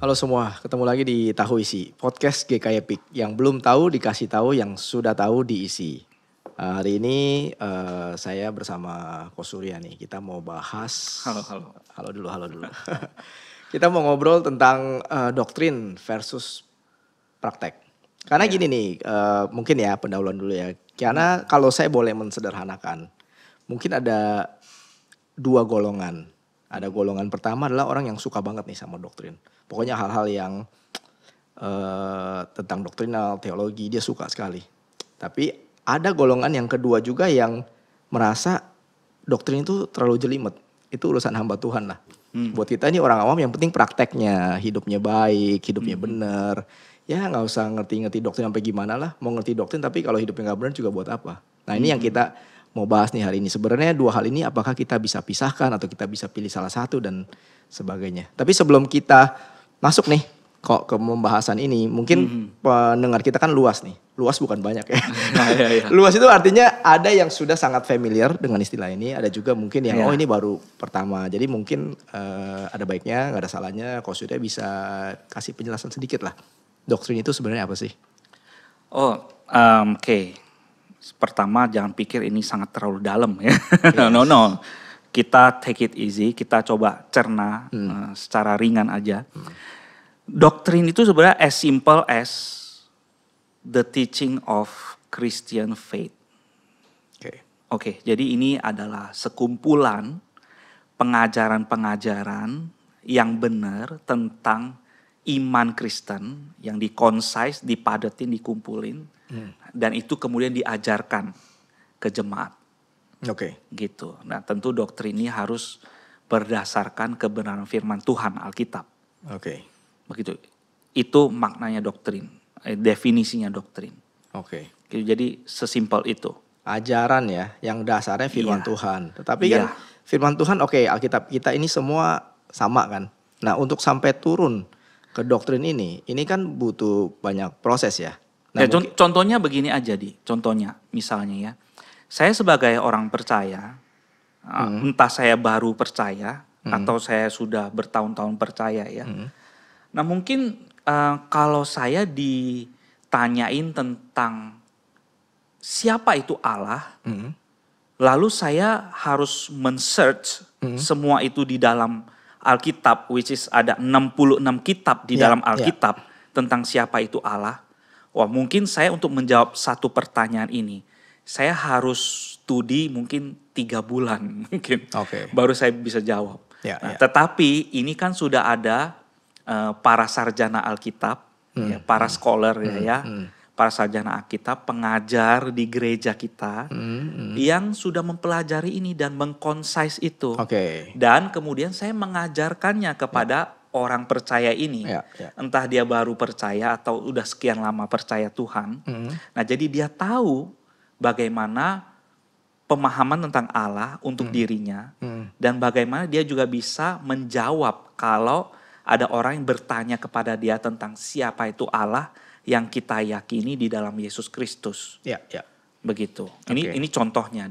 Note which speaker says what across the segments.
Speaker 1: Halo semua, ketemu lagi di Tahu Isi, podcast GK Epic. Yang belum tahu dikasih tahu, yang sudah tahu diisi. Hari ini saya bersama Ko Surya nih, kita mau bahas...
Speaker 2: Halo.
Speaker 1: Halo dulu. Kita mau ngobrol tentang doktrin versus praktek. Karena gini nih, mungkin ya pendahuluan dulu ya. Karena kalau saya boleh mensederhanakan, mungkin ada dua golongan. Ada golongan pertama adalah orang yang suka banget nih sama doktrin. Pokoknya hal-hal yang tentang doktrinal, teologi dia suka sekali. Tapi ada golongan yang kedua juga yang merasa doktrin itu terlalu jelimet. Itu urusan hamba Tuhan lah. Buat kita ini orang awam yang penting prakteknya, hidupnya baik, hidupnya benar. Ya nggak usah ngerti-ngerti doktrin sampai gimana lah. Mau ngerti doktrin tapi kalau hidupnya nggak benar juga buat apa. Nah ini yang kita mau bahas nih hari ini. Sebenarnya dua hal ini apakah kita bisa pisahkan atau kita bisa pilih salah satu dan sebagainya. Tapi sebelum kita masuk nih kok ke pembahasan ini, mungkin pendengar kita kan luas nih. Luas bukan banyak ya.
Speaker 2: Iya.
Speaker 1: Luas itu artinya ada yang sudah sangat familiar dengan istilah ini, ada juga mungkin yang oh ini baru pertama. Jadi mungkin ada baiknya, nggak ada salahnya Ko Surya bisa kasih penjelasan sedikit lah. Doktrin itu sebenarnya apa sih?
Speaker 2: Oke. Pertama jangan pikir ini sangat terlalu dalam ya. No. Kita take it easy, kita coba cerna secara ringan aja. Doktrin itu sebenarnya as simple as the teaching of Christian faith. Oke, jadi ini adalah sekumpulan pengajaran-pengajaran yang benar tentang iman Kristen yang di-concise, dipadetin, dikumpulin. Dan itu kemudian diajarkan ke jemaat. Gitu. Nah tentu doktrin ini harus berdasarkan kebenaran firman Tuhan, Alkitab. Begitu. Itu maknanya doktrin, definisinya doktrin. Gitu, jadi sesimpel itu.
Speaker 1: Ajaran ya, yang dasarnya firman Tuhan. Tetapi kan firman Tuhan Alkitab kita ini semua sama kan. Nah untuk sampai turun ke doktrin ini kan butuh banyak proses ya. Nah,
Speaker 2: contohnya begini aja contohnya misalnya ya. Saya sebagai orang percaya, entah saya baru percaya atau saya sudah bertahun-tahun percaya ya. Nah mungkin kalau saya ditanyain tentang siapa itu Allah, lalu saya harus men-search semua itu di dalam Alkitab, which is ada 66 kitab di dalam Alkitab tentang siapa itu Allah. Wah mungkin saya untuk menjawab satu pertanyaan ini, saya harus studi mungkin 3 bulan mungkin, baru saya bisa jawab. Tetapi ini kan sudah ada para sarjana Alkitab, para scholar para sarjana Alkitab, pengajar di gereja kita yang sudah mempelajari ini dan mengconcise itu. Dan kemudian saya mengajarkannya kepada orang percaya ini. Entah dia baru percaya atau udah sekian lama percaya Tuhan. Nah jadi dia tahu bagaimana pemahaman tentang Allah untuk dirinya. Dan bagaimana dia juga bisa menjawab kalau ada orang yang bertanya kepada dia tentang siapa itu Allah yang kita yakini di dalam Yesus Kristus. Begitu. Ini contohnya.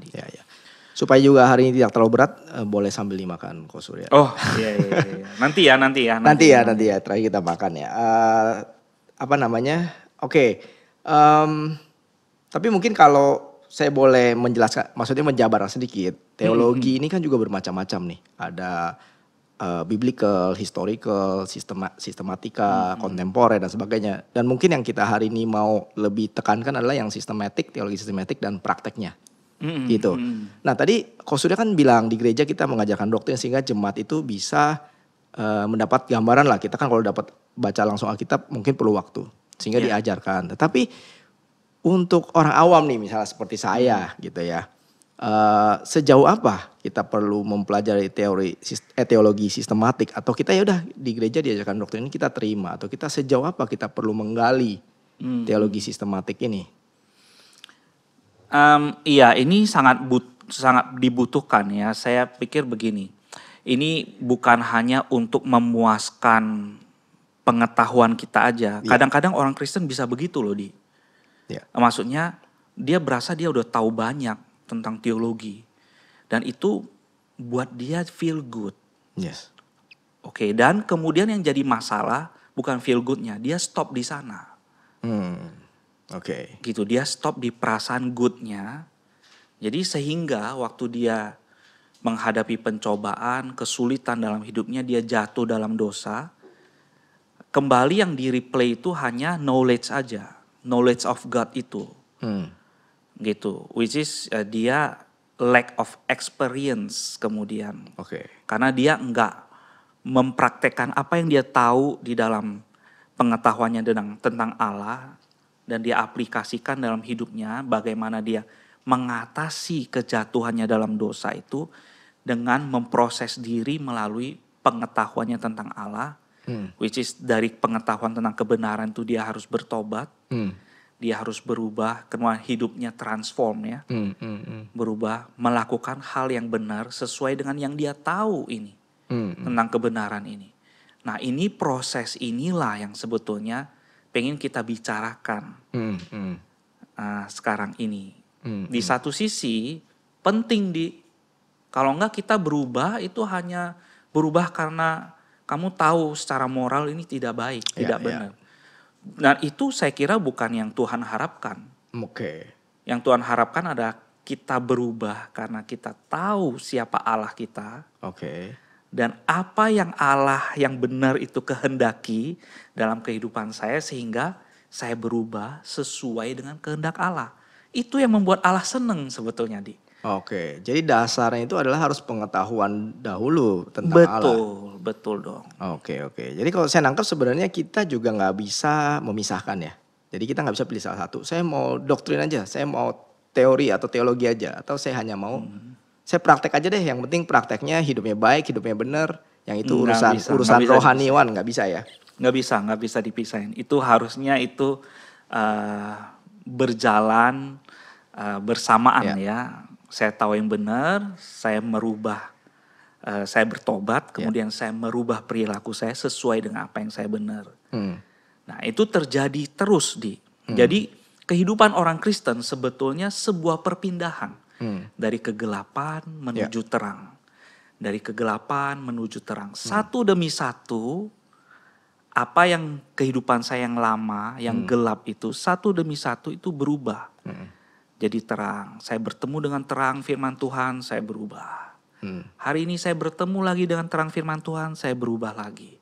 Speaker 1: Supaya juga hari ini tidak terlalu berat, boleh sambil dimakan Ko Surya.
Speaker 2: Oh iya. Nanti ya.
Speaker 1: Nanti ya, terakhir kita makan ya. Tapi mungkin kalau saya boleh menjelaskan, maksudnya menjabarkan sedikit. Teologi ini kan juga bermacam-macam nih. Ada biblical, historical, sistematika, kontemporer dan sebagainya. Dan mungkin yang kita hari ini mau lebih tekankan adalah yang sistematik, teologi sistematik dan prakteknya. Gitu. Nah tadi Ko Surya kan bilang di gereja kita mengajarkan doktrin sehingga jemaat itu bisa mendapat gambaran lah. Kita kan kalau dapat baca langsung Alkitab mungkin perlu waktu sehingga diajarkan. Tetapi untuk orang awam nih misalnya seperti saya gitu ya. Sejauh apa kita perlu mempelajari teologi sistematik atau kita ya udah di gereja diajarkan doktrin ini kita terima, atau kita sejauh apa kita perlu menggali teologi sistematik ini?
Speaker 2: Iya ini sangat dibutuhkan ya. Saya pikir begini, ini bukan hanya untuk memuaskan pengetahuan kita aja. Kadang-kadang orang Kristen bisa begitu loh maksudnya dia berasa dia udah tahu banyak tentang teologi. Dan itu buat dia feel good. Dan kemudian yang jadi masalah bukan feel good-nya, dia stop di sana.
Speaker 1: Oke.
Speaker 2: Gitu, dia stop di perasaan good-nya. Jadi sehingga waktu dia menghadapi pencobaan, kesulitan dalam hidupnya, dia jatuh dalam dosa. Kembali yang di replay itu hanya knowledge aja, knowledge of God itu. Gitu, which is dia lack of experience kemudian.
Speaker 1: Oke.
Speaker 2: Karena dia enggak mempraktekkan apa yang dia tahu di dalam pengetahuannya tentang Allah. Dan dia aplikasikan dalam hidupnya bagaimana dia mengatasi kejatuhannya dalam dosa itu dengan memproses diri melalui pengetahuannya tentang Allah, which is dari pengetahuan tentang kebenaran itu dia harus bertobat, dia harus berubah, karena hidupnya transform ya, berubah, melakukan hal yang benar sesuai dengan yang dia tahu ini tentang kebenaran ini. Nah ini proses inilah yang sebetulnya pengen kita bicarakan sekarang ini. Di satu sisi penting kalau enggak kita berubah itu hanya berubah karena kamu tahu secara moral ini tidak baik, tidak benar. Dan itu saya kira bukan yang Tuhan harapkan.
Speaker 1: Oke.
Speaker 2: Yang Tuhan harapkan adalah kita berubah karena kita tahu siapa Allah kita.
Speaker 1: Oke.
Speaker 2: Dan apa yang Allah yang benar itu kehendaki dalam kehidupan saya sehingga saya berubah sesuai dengan kehendak Allah. Itu yang membuat Allah seneng sebetulnya, Di.
Speaker 1: Oke, jadi dasarnya itu adalah harus pengetahuan dahulu tentang Allah.
Speaker 2: Betul dong.
Speaker 1: Oke. Jadi kalau saya nangkep sebenarnya kita juga nggak bisa memisahkan ya. Jadi kita nggak bisa pilih salah satu. Saya mau doktrin aja, saya mau teori atau teologi aja, atau saya hanya mau saya praktek aja deh. Yang penting prakteknya hidupnya baik, hidupnya benar. Yang itu urusan rohaniwan nggak bisa ya.
Speaker 2: Nggak bisa dipisahin. Itu harusnya itu berjalan bersamaan ya. Saya tahu yang benar, saya merubah, saya bertobat, kemudian saya merubah perilaku saya sesuai dengan apa yang saya benar. Nah itu terjadi terus Jadi kehidupan orang Kristen sebetulnya sebuah perpindahan dari kegelapan menuju terang, dari kegelapan menuju terang. Satu demi satu, apa yang kehidupan saya yang lama, yang gelap itu, satu demi satu itu berubah. Jadi terang, saya bertemu dengan terang firman Tuhan, saya berubah. Hari ini saya bertemu lagi dengan terang firman Tuhan, saya berubah lagi.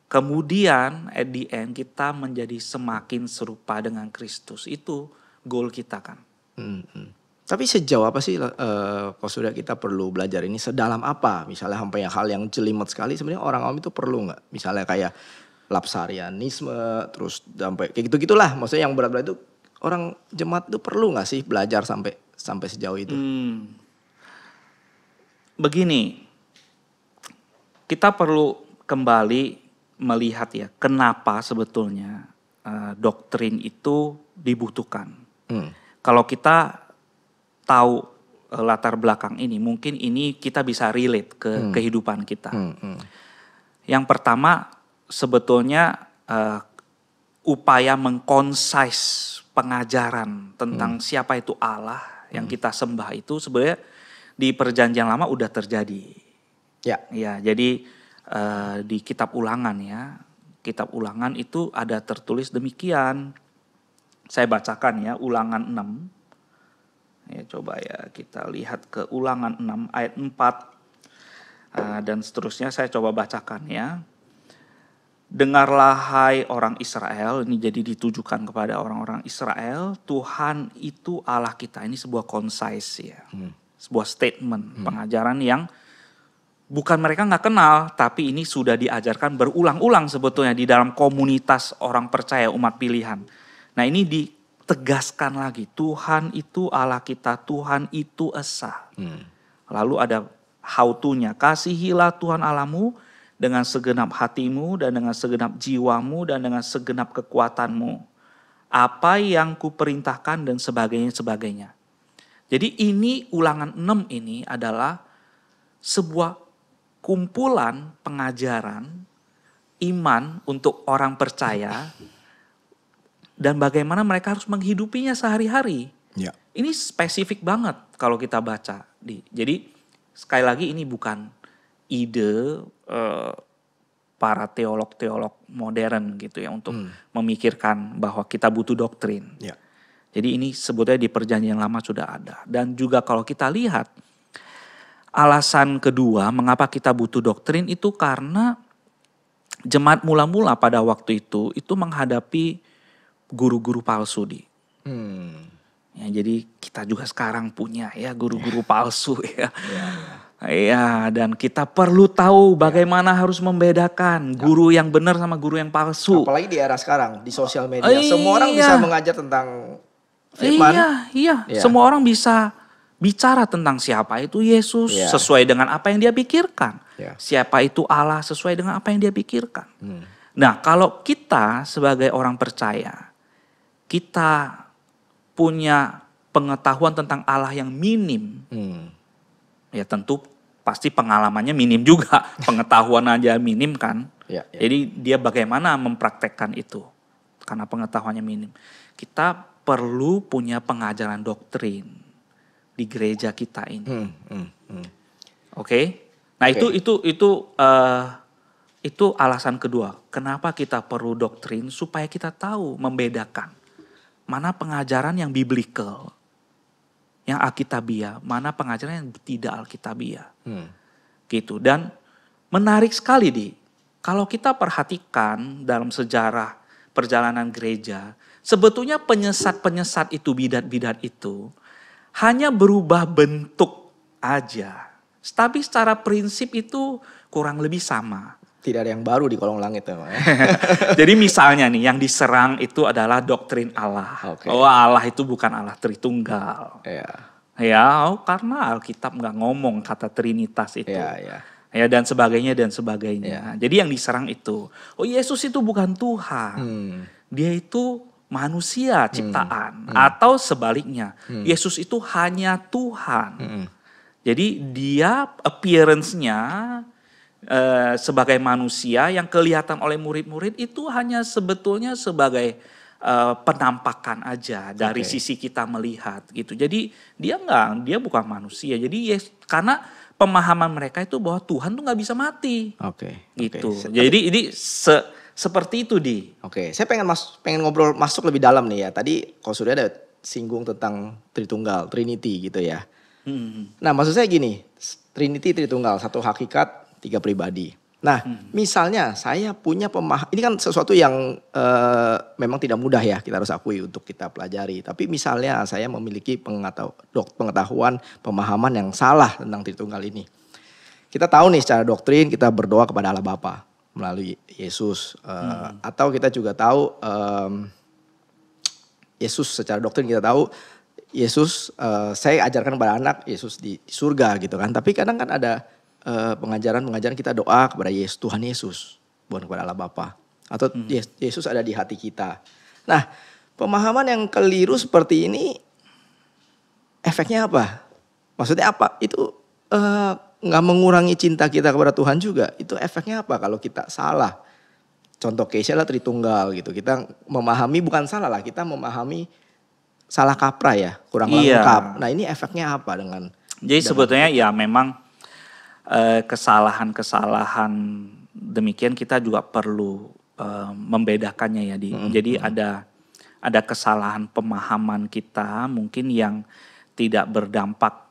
Speaker 2: Kemudian at the end kita menjadi semakin serupa dengan Kristus. Itu goal kita kan.
Speaker 1: Tapi sejauh apa sih kalau sudah kita perlu belajar ini, sedalam apa? Misalnya sampai hal yang jelimet sekali sebenarnya orang awam itu perlu nggak? Misalnya kayak lapsarianisme, terus sampai kayak gitu-gitulah. Maksudnya yang berat-berat itu orang jemaat itu perlu nggak sih belajar sampai sejauh itu?
Speaker 2: Begini, kita perlu kembali melihat ya kenapa sebetulnya doktrin itu dibutuhkan. Kalau kita tahu latar belakang ini, mungkin ini kita bisa relate ke kehidupan kita. Yang pertama sebetulnya upaya mengconcise pengajaran tentang siapa itu Allah yang kita sembah itu sebenarnya di perjanjian lama udah terjadi. Ya, jadi di kitab Ulangan ya, kitab Ulangan itu ada tertulis demikian. Saya bacakan ya, Ulangan 6. Ya, coba ya kita lihat ke Ulangan 6 ayat 4 dan seterusnya, saya coba bacakan ya. Dengarlah hai orang Israel, ini jadi ditujukan kepada orang-orang Israel, Tuhan itu Allah kita. Ini sebuah concise ya, sebuah statement, pengajaran yang bukan mereka nggak kenal, tapi ini sudah diajarkan berulang-ulang sebetulnya di dalam komunitas orang percaya umat pilihan. Nah ini ditegaskan lagi, Tuhan itu Allah kita, Tuhan itu esa. Lalu ada how to-nya, kasihilah Tuhan Allahmu dengan segenap hatimu dan dengan segenap jiwamu dan dengan segenap kekuatanmu. Apa yang kuperintahkan dan sebagainya. Jadi ini Ulangan 6 ini adalah sebuah kumpulan pengajaran iman untuk orang percaya dan bagaimana mereka harus menghidupinya sehari-hari. Ini spesifik banget kalau kita baca. Jadi sekali lagi ini bukan ide para teolog-teolog modern gitu ya untuk memikirkan bahwa kita butuh doktrin.
Speaker 1: Ya.
Speaker 2: Jadi ini sebetulnya di Perjanjian Lama sudah ada. Dan juga kalau kita lihat alasan kedua mengapa kita butuh doktrin itu karena jemaat mula-mula pada waktu itu menghadapi guru-guru palsu di. Ya, jadi kita juga sekarang punya ya guru-guru palsu ya. Ya, dan kita perlu tahu bagaimana harus membedakan guru yang benar sama guru yang palsu.
Speaker 1: Apalagi di era sekarang di sosial media, semua orang bisa mengajar tentang firman.
Speaker 2: Iya. Semua orang bisa bicara tentang siapa itu Yesus sesuai dengan apa yang dia pikirkan. Siapa itu Allah sesuai dengan apa yang dia pikirkan. Nah, kalau kita sebagai orang percaya, kita punya pengetahuan tentang Allah yang minim. Ya tentu pasti pengalamannya minim juga. Pengetahuan aja minim kan. Jadi dia bagaimana mempraktekkan itu. Karena pengetahuannya minim. Kita perlu punya pengajaran doktrin di gereja kita ini. Oke? Nah itu alasan kedua. Kenapa kita perlu doktrin supaya kita tahu membedakan mana pengajaran yang biblical, yang alkitabiah, mana pengajaran yang tidak alkitabiah. Gitu. Dan menarik sekali kalau kita perhatikan dalam sejarah perjalanan gereja, sebetulnya penyesat-penyesat itu, bidat-bidat itu hanya berubah bentuk aja. Tapi secara prinsip itu kurang lebih sama.
Speaker 1: Tidak ada yang baru di kolong langit memang.
Speaker 2: Jadi misalnya nih yang diserang itu adalah doktrin Allah. Oh Allah itu bukan Allah Tritunggal. Ya karena Alkitab nggak ngomong kata Trinitas itu. Ya dan sebagainya. Jadi yang diserang itu, oh Yesus itu bukan Tuhan. Dia itu manusia ciptaan. Atau sebaliknya, Yesus itu hanya Tuhan. Jadi dia appearance-nya sebagai manusia yang kelihatan oleh murid-murid itu hanya sebetulnya sebagai penampakan aja dari sisi kita melihat gitu. Jadi dia bukan manusia. Jadi karena pemahaman mereka itu bahwa Tuhan tuh nggak bisa mati. Gitu. Jadi ini seperti itu
Speaker 1: Saya pengen ngobrol masuk lebih dalam nih ya. Tadi kalau sudah ada singgung tentang Tritunggal, Trinity gitu ya. Nah maksud saya gini, Trinity Tritunggal, satu hakikat, 3 pribadi. Nah, misalnya saya punya ini kan sesuatu yang memang tidak mudah ya, kita harus akui untuk kita pelajari. Tapi misalnya saya memiliki pengetahuan, pemahaman yang salah tentang Tritunggal ini. Kita tahu nih secara doktrin kita berdoa kepada Allah Bapa melalui Yesus. Atau kita juga tahu Yesus secara doktrin kita tahu Yesus, saya ajarkan kepada anak Yesus di surga gitu kan. Tapi kadang kan ada pengajaran kita doa kepada Tuhan Yesus, bukan kepada Allah Bapa. Atau Yesus ada di hati kita. Nah, pemahaman yang keliru seperti ini efeknya apa? Maksudnya apa? Itu nggak mengurangi cinta kita kepada Tuhan juga. Itu efeknya apa kalau kita salah? Contoh case lah Tritunggal gitu. Kita memahami, bukan salah lah, kita memahami salah kaprah ya, kurang lengkap. Nah ini efeknya apa dengan?
Speaker 2: Jadi sebetulnya ya memang kesalahan-kesalahan demikian kita juga perlu membedakannya ya. Jadi ada kesalahan pemahaman kita mungkin yang tidak berdampak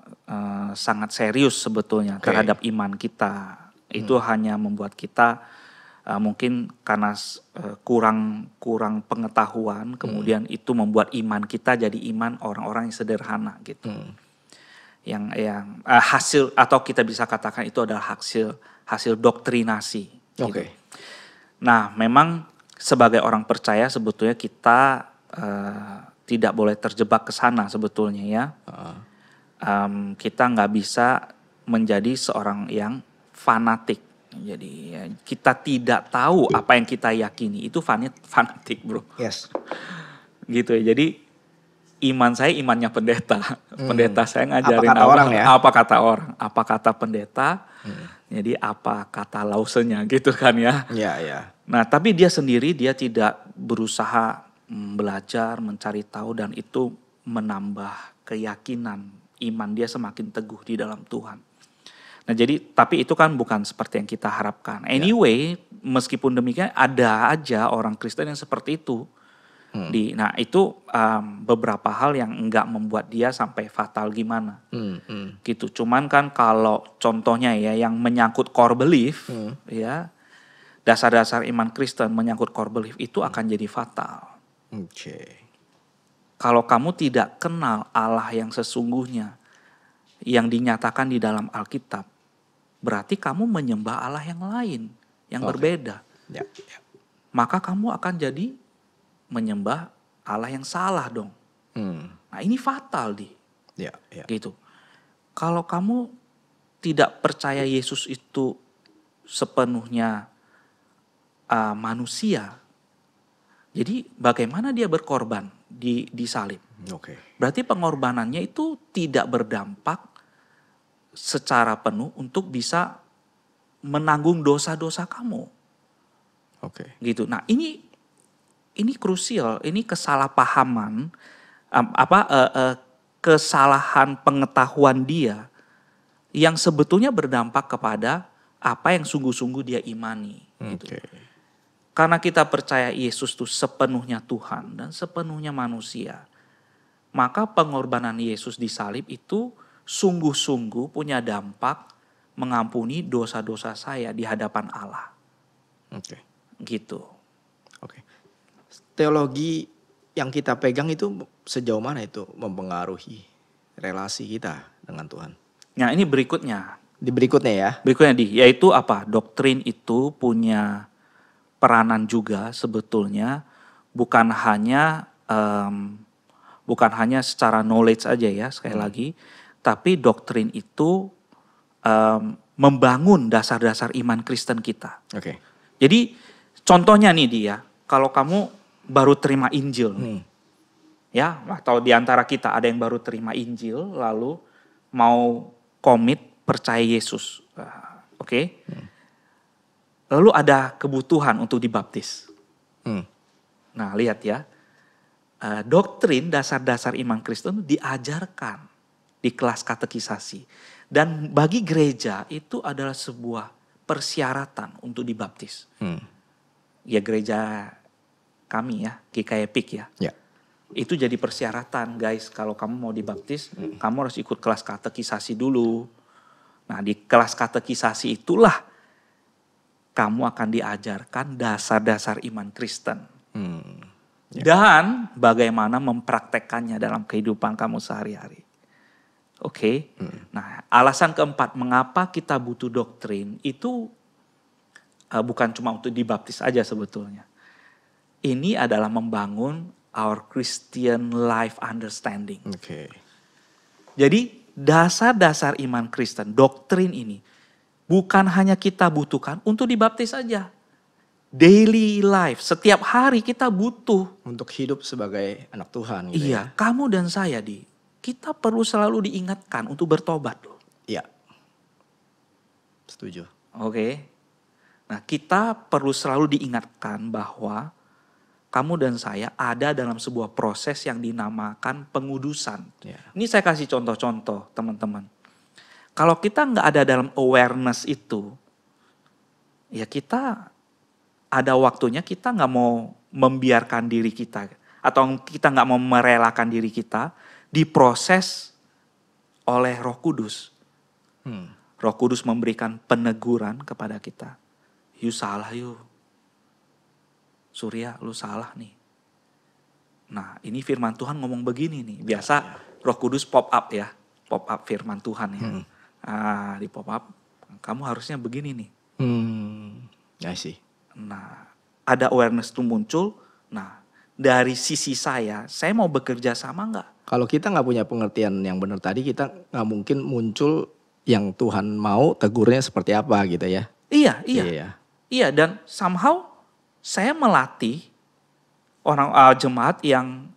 Speaker 2: sangat serius sebetulnya terhadap iman kita. Itu hanya membuat kita mungkin karena kurang pengetahuan, kemudian itu membuat iman kita jadi iman orang-orang yang sederhana gitu. Yang hasil, atau kita bisa katakan itu adalah hasil doktrinasi. Gitu. Nah, memang sebagai orang percaya sebetulnya kita tidak boleh terjebak ke sana sebetulnya ya. Kita nggak bisa menjadi seorang yang fanatik. Jadi ya, kita tidak tahu apa yang kita yakini itu fanatik, bro. Gitu ya. Jadi iman saya imannya pendeta. Pendeta saya ngajarin apa kata orang, apa kata pendeta. Jadi apa kata lausenya gitu kan ya. Nah, tapi dia sendiri dia tidak berusaha belajar, mencari tahu dan itu menambah keyakinan iman dia semakin teguh di dalam Tuhan. Nah jadi, tapi itu kan bukan seperti yang kita harapkan. Anyway, meskipun demikian ada aja orang Kristen yang seperti itu. Nah itu beberapa hal yang enggak membuat dia sampai fatal gimana. Gitu. Cuman kan kalau contohnya ya yang menyangkut core belief, ya dasar-dasar iman Kristen menyangkut core belief itu akan jadi fatal. Kalau kamu tidak kenal Allah yang sesungguhnya, yang dinyatakan di dalam Alkitab, berarti kamu menyembah Allah yang lain, yang berbeda. Maka kamu akan jadi menyembah Allah yang salah dong. Nah ini fatal gitu. Kalau kamu tidak percaya Yesus itu sepenuhnya manusia, jadi bagaimana dia berkorban di salib? Berarti pengorbanannya itu tidak berdampak secara penuh untuk bisa menanggung dosa-dosa kamu. Gitu. Nah, ini krusial, ini kesalahpahaman kesalahan pengetahuan dia yang sebetulnya berdampak kepada apa yang sungguh-sungguh dia imani. Gitu. Karena kita percaya Yesus itu sepenuhnya Tuhan dan sepenuhnya manusia, maka pengorbanan Yesus di salib itu sungguh-sungguh punya dampak mengampuni dosa-dosa saya di hadapan Allah. Gitu.
Speaker 1: Teologi yang kita pegang itu sejauh mana itu mempengaruhi relasi kita dengan Tuhan?
Speaker 2: Nah ini berikutnya.
Speaker 1: Di berikutnya ya.
Speaker 2: Berikutnya yaitu apa? Doktrin itu punya peranan juga sebetulnya bukan hanya secara knowledge aja ya sekali lagi, tapi doktrin itu membangun dasar-dasar iman Kristen kita. Jadi contohnya nih dia, kalau kamu baru terima Injil, ya atau di antara kita ada yang baru terima Injil lalu mau komit percaya Yesus, lalu ada kebutuhan untuk dibaptis. Nah lihat ya, doktrin dasar-dasar iman Kristen diajarkan di kelas katekisasi. Dan bagi gereja itu adalah sebuah persyaratan untuk dibaptis. Ya gereja kami ya, GKI Epic ya. Itu jadi persyaratan guys, kalau kamu mau dibaptis, kamu harus ikut kelas katekisasi dulu. Nah di kelas katekisasi itulah kamu akan diajarkan dasar-dasar iman Kristen. Dan bagaimana mempraktekkannya dalam kehidupan kamu sehari-hari. Nah alasan keempat mengapa kita butuh doktrin itu bukan cuma untuk dibaptis aja sebetulnya. Ini adalah membangun our Christian life understanding. Jadi dasar-dasar iman Kristen, doktrin ini bukan hanya kita butuhkan untuk dibaptis saja. Daily life, setiap hari kita butuh.
Speaker 1: Untuk hidup sebagai anak Tuhan. Gitu
Speaker 2: iya, kamu dan saya kita perlu selalu diingatkan untuk bertobat loh.
Speaker 1: Iya, setuju.
Speaker 2: Nah kita perlu selalu diingatkan bahwa kamu dan saya ada dalam sebuah proses yang dinamakan pengudusan. Ini saya kasih contoh-contoh teman-teman. Kalau kita nggak ada dalam awareness itu, ya kita ada waktunya kita nggak mau membiarkan diri kita atau kita nggak mau merelakan diri kita diproses oleh Roh Kudus. Roh Kudus memberikan peneguran kepada kita. You salah you. Surya lu salah nih. Nah ini firman Tuhan ngomong begini nih. Biasa Roh Kudus pop up ya. Pop up firman Tuhan ya. Di pop up kamu harusnya begini nih.
Speaker 1: I see.
Speaker 2: Nah ada awareness itu muncul. Nah dari sisi saya mau bekerja sama nggak?
Speaker 1: Kalau kita nggak punya pengertian yang benar tadi, kita nggak mungkin muncul yang Tuhan mau tegurnya seperti apa gitu ya.
Speaker 2: Iya dan somehow saya melatih orang jemaat yang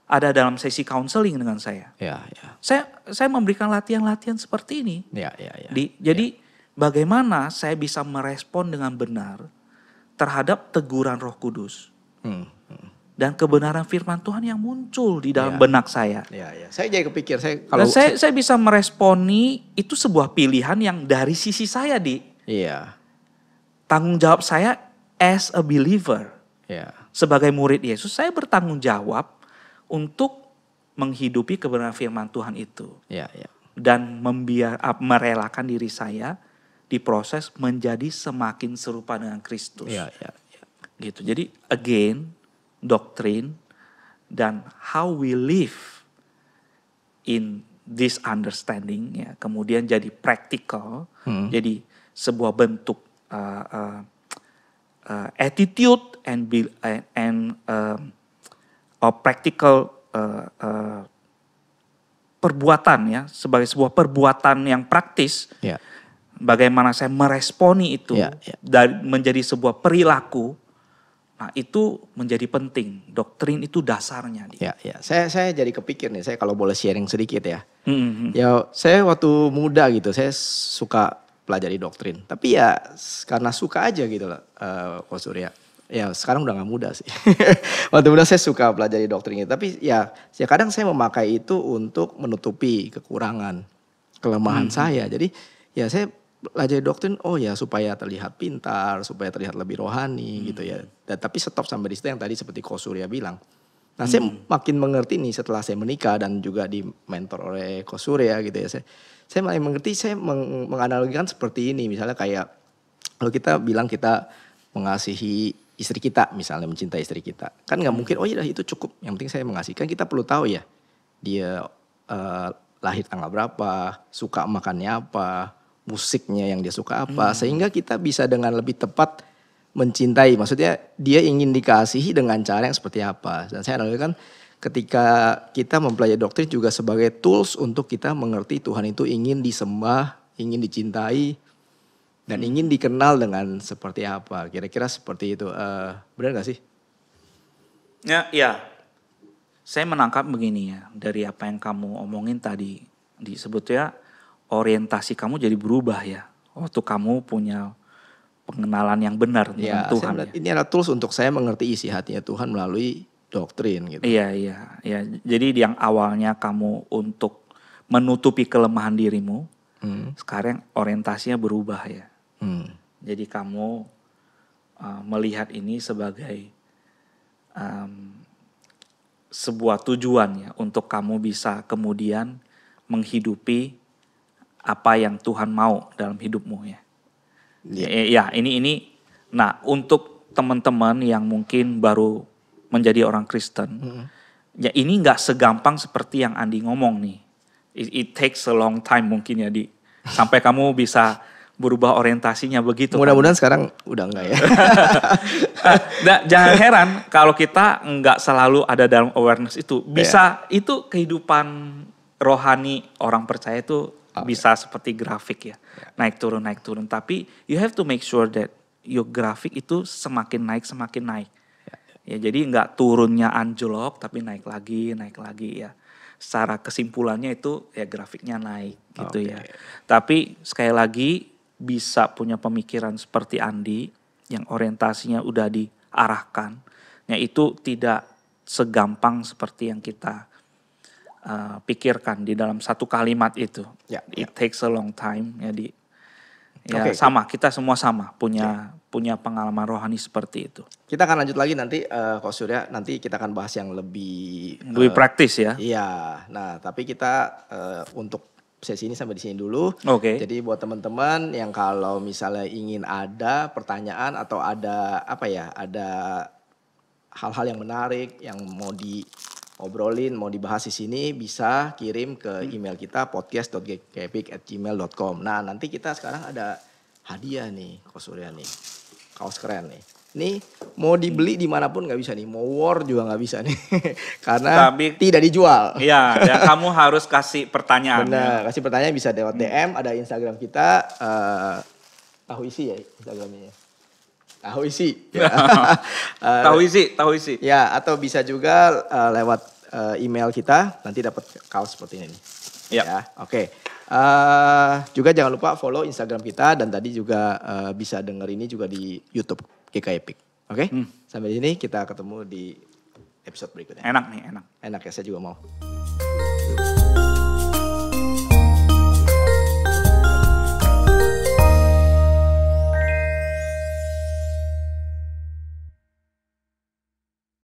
Speaker 2: ada dalam sesi counseling dengan saya. Saya memberikan latihan-latihan seperti ini. Jadi bagaimana saya bisa merespon dengan benar terhadap teguran Roh Kudus. dan kebenaran firman Tuhan yang muncul di dalam
Speaker 1: Ya.
Speaker 2: benak saya.
Speaker 1: Ya, ya. Saya jadi kepikir
Speaker 2: Dan saya bisa meresponi itu sebuah pilihan yang dari sisi saya,
Speaker 1: Iya.
Speaker 2: tanggung jawab saya as a believer.
Speaker 1: Ya.
Speaker 2: Sebagai murid Yesus, saya bertanggung jawab untuk menghidupi kebenaran firman Tuhan itu.
Speaker 1: Ya, ya.
Speaker 2: Dan merelakan diri saya diproses menjadi semakin serupa dengan Kristus.
Speaker 1: Ya, ya, ya.
Speaker 2: Gitu. Jadi again, doktrin dan how we live in this understanding ya, kemudian jadi practical, jadi sebuah bentuk attitude and practical perbuatan ya, sebagai sebuah perbuatan yang praktis.
Speaker 1: Ya.
Speaker 2: Bagaimana saya meresponi itu dan menjadi sebuah perilaku. Nah, itu menjadi penting. Doktrin itu dasarnya.
Speaker 1: Ya, ya. Saya jadi kepikir nih, saya kalau boleh sharing sedikit ya.
Speaker 2: Mm-hmm.
Speaker 1: Ya, saya waktu muda gitu, saya suka pelajari doktrin. Tapi ya karena suka aja gitu loh, Ko Surya. Ya sekarang udah gak muda sih. Waktu muda saya suka pelajari doktrin itu. Tapi ya kadang saya memakai itu untuk menutupi kekurangan, kelemahan saya. Jadi ya saya pelajari doktrin, oh ya supaya terlihat pintar, supaya terlihat lebih rohani gitu ya. Dan tapi stop sampai di situ yang tadi seperti Ko Surya bilang. Nah saya makin mengerti nih setelah saya menikah dan juga di mentor oleh Ko Surya gitu ya. Saya makin mengerti, saya menganalogikan seperti ini. Misalnya kayak kalau kita bilang kita mengasihi istri kita, misalnya mencintai istri kita. Kan gak mungkin, oh iya itu cukup, yang penting saya mengasihi. Kan kita perlu tahu ya, dia lahir tanggal berapa, suka makannya apa, musiknya yang dia suka apa. Sehingga kita bisa dengan lebih tepat mencintai. Maksudnya dia ingin dikasihi dengan cara yang seperti apa. Dan saya analogikan ketika kita mempelajari doktrin juga sebagai tools untuk kita mengerti Tuhan itu ingin disembah, ingin dicintai, dan ingin dikenal dengan seperti apa. Kira-kira seperti itu. Benar gak sih?
Speaker 2: Ya. Saya menangkap begini ya. Dari apa yang kamu omongin tadi. Disebutnya orientasi kamu jadi berubah ya. Waktu kamu punya pengenalan yang benar dengan Tuhan.
Speaker 1: Ini adalah tools untuk saya mengerti isi hatinya Tuhan melalui doktrin gitu.
Speaker 2: Iya. Jadi yang awalnya kamu untuk menutupi kelemahan dirimu. Sekarang orientasinya berubah ya. Jadi kamu melihat ini sebagai sebuah tujuan ya untuk kamu bisa kemudian menghidupi apa yang Tuhan mau dalam hidupmu ya. Ya, ini. Nah, untuk teman-teman yang mungkin baru menjadi orang Kristen, ya ini nggak segampang seperti yang Andi ngomong nih. It takes a long time mungkin ya sampai kamu bisa berubah orientasinya begitu.
Speaker 1: Mudah-mudahan sekarang udah enggak ya.
Speaker 2: Nah, jangan heran kalau kita enggak selalu ada dalam awareness itu. Bisa itu kehidupan rohani orang percaya itu bisa seperti grafik ya. Naik turun. Tapi you have to make sure that your grafik itu semakin naik. Ya, jadi enggak turunnya anjlok tapi naik lagi ya. Secara kesimpulannya itu ya grafiknya naik gitu ya. Tapi sekali lagi bisa punya pemikiran seperti Andi yang orientasinya udah diarahkan. Ya itu tidak segampang seperti yang kita pikirkan di dalam satu kalimat itu. It takes a long time ya. Sama, kita semua sama punya pengalaman rohani seperti itu.
Speaker 1: Kita akan lanjut lagi nanti Ko Surya, nanti kita akan bahas yang lebih
Speaker 2: praktis ya.
Speaker 1: Iya. Nah, tapi kita untuk sesi ini sampai di sini dulu. Jadi buat teman-teman yang kalau misalnya ingin ada pertanyaan atau ada ada hal-hal yang menarik yang mau diobrolin, mau dibahas di sini, bisa kirim ke email kita podcast.gkepik@gmail.com. Nah, nanti kita sekarang ada hadiah nih, Ko Surya nih. Kaos keren nih. Ini mau dibeli dimanapun gak bisa nih. Mau war juga gak bisa nih. Karena tidak dijual.
Speaker 2: Iya, dan kamu harus kasih pertanyaan.
Speaker 1: Benar, kasih pertanyaan bisa lewat DM. Ada Instagram kita. Tahu isi ya Instagramnya. Tahu isi. Ya.
Speaker 2: Tahu isi.
Speaker 1: Ya, atau bisa juga lewat email kita. Nanti dapat kaos seperti ini. Ya, oke. Juga jangan lupa follow Instagram kita. Dan tadi juga bisa denger ini juga di YouTube GK Epic. Oke? Sampai di sini kita ketemu di episode berikutnya.
Speaker 2: Enak nih, enak.
Speaker 1: Enak ya, saya juga mau.